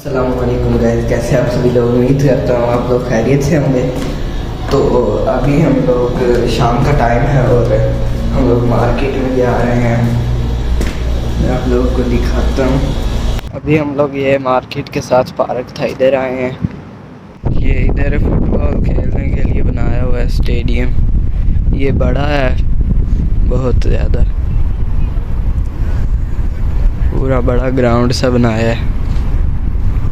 अस्सलामुअलैकुम गाइस, कैसे आप सभी लोग। उम्मीद करता हूँ आप लोग खैरियत से होंगे। तो अभी हम लोग शाम का टाइम है और हम लोग मार्केट में जा रहे हैं। मैं आप लोगों को दिखाता हूँ। अभी हम लोग ये मार्केट के साथ पार्क था, इधर आए हैं। ये इधर फुटबॉल खेलने के लिए बनाया हुआ है स्टेडियम। ये बड़ा है बहुत ज़्यादा, पूरा बड़ा ग्राउंड सा बनाया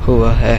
हुआ है।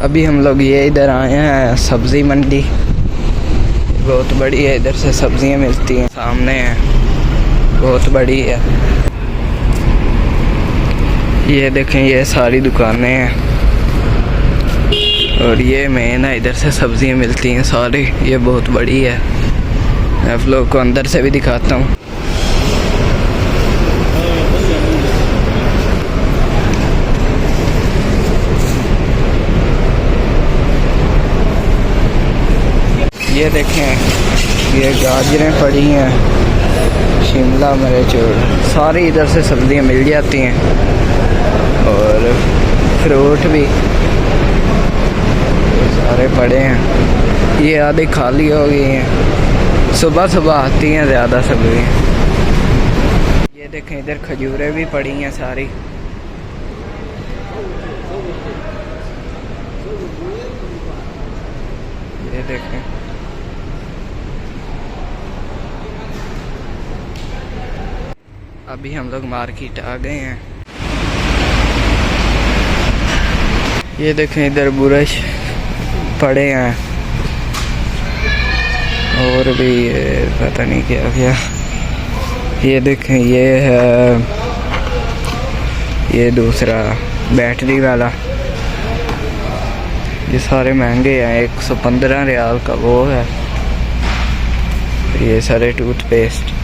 अभी हम लोग ये इधर आए हैं सब्ज़ी मंडी, बहुत बड़ी है। इधर से सब्जियां मिलती हैं, सामने है, बहुत बड़ी है। ये देखें, ये सारी दुकानें हैं और ये मेन है, इधर से सब्जियां मिलती हैं सारी। ये बहुत बड़ी है, मैं आप लोग को अंदर से भी दिखाता हूँ। ये देखें, ये गाजरें पड़ी हैं, शिमला मिर्च, सारी इधर से सब्जियां मिल जाती हैं और फ्रूट भी सारे पड़े हैं। ये आधी खाली हो गई हैं, सुबह सुबह आती हैं ज़्यादा सब्जियां। ये देखें, इधर खजूरें भी पड़ी हैं सारी। ये देखें, अभी हम लोग मार्केट आ गए हैं। ये देखें, इधर बुरश पड़े हैं और भी ये पता नहीं क्या क्या। ये देखें, ये है, ये दूसरा बैटरी वाला। ये सारे महंगे हैं, 115 रियाल का वो है। ये सारे टूथपेस्ट,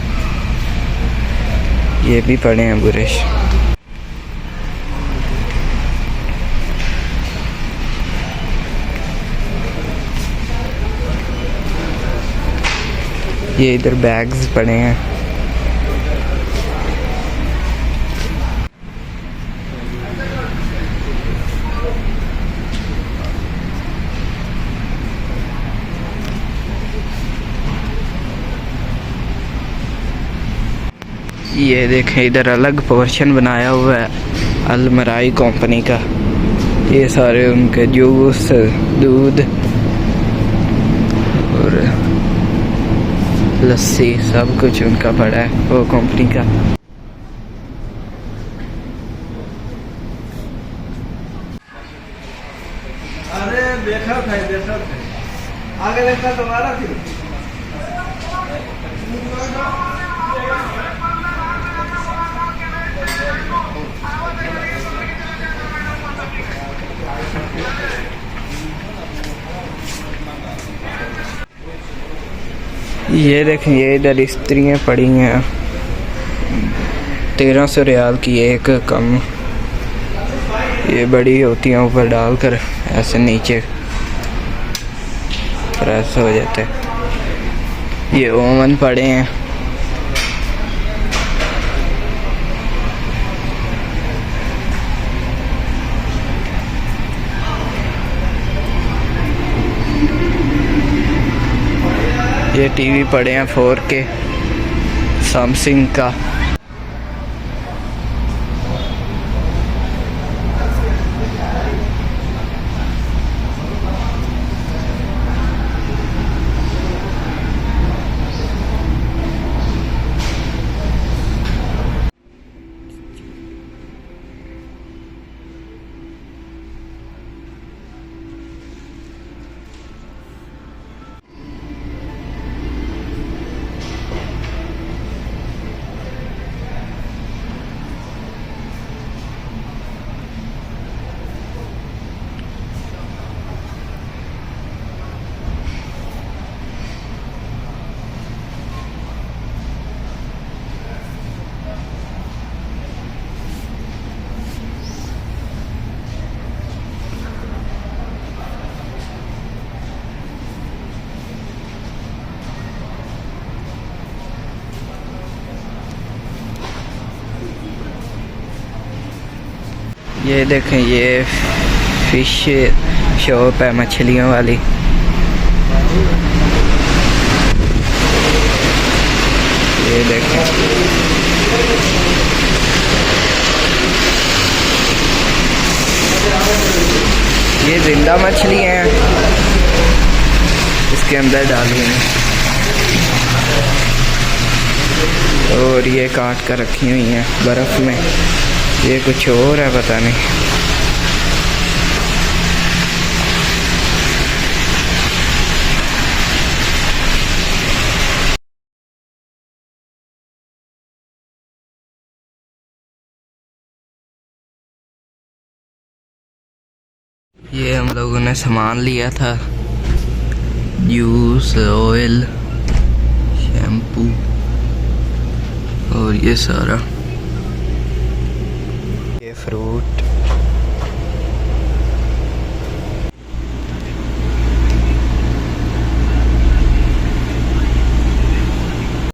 ये भी पड़े हैं बुरश। ये इधर बैग्स पड़े हैं। ये देखें, इधर अलग पोर्शन बनाया हुआ है अलमराई कंपनी का। ये सारे उनके जूस, दूध और लस्सी सब कुछ उनका पड़ा है, वो कंपनी का। अरे देखा था आगे देखा तुम्हारा फिर। ये देखें, ये इधर इस्त्रियाँ पड़ी हैं, 1300 रियाल की एक कम। ये बड़ी होती हैं, ऊपर डालकर ऐसे नीचे प्रेस हो जाते। ये ओवन पड़े हैं। ये टीवी पड़े हैं 4K सैमसंग का। ये देखें, ये फिश शॉप है मछलियों वाली। ये देखें, ये जिंदा मछली हैं, इसके अंदर डाली हैं और ये काट कर रखी हुई हैं बर्फ़ में। ये कुछ और है, पता नहीं। ये हम लोगों ने सामान लिया था, जूस, ऑयल, शैम्पू और ये सारा, ये फ्रूट।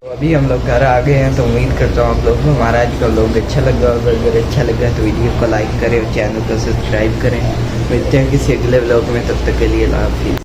तो अभी हम लोग घर आ गए हैं, तो उम्मीद करता हूँ आप लोगों को हमारा आज का व्लॉग अच्छा लगा होगा। अगर अच्छा लगा तो वीडियो को लाइक करें और चैनल को सब्सक्राइब करें। मिलते हैं किसी अगले व्लॉग में, तब तक के लिए अल्लाह हाफिज़।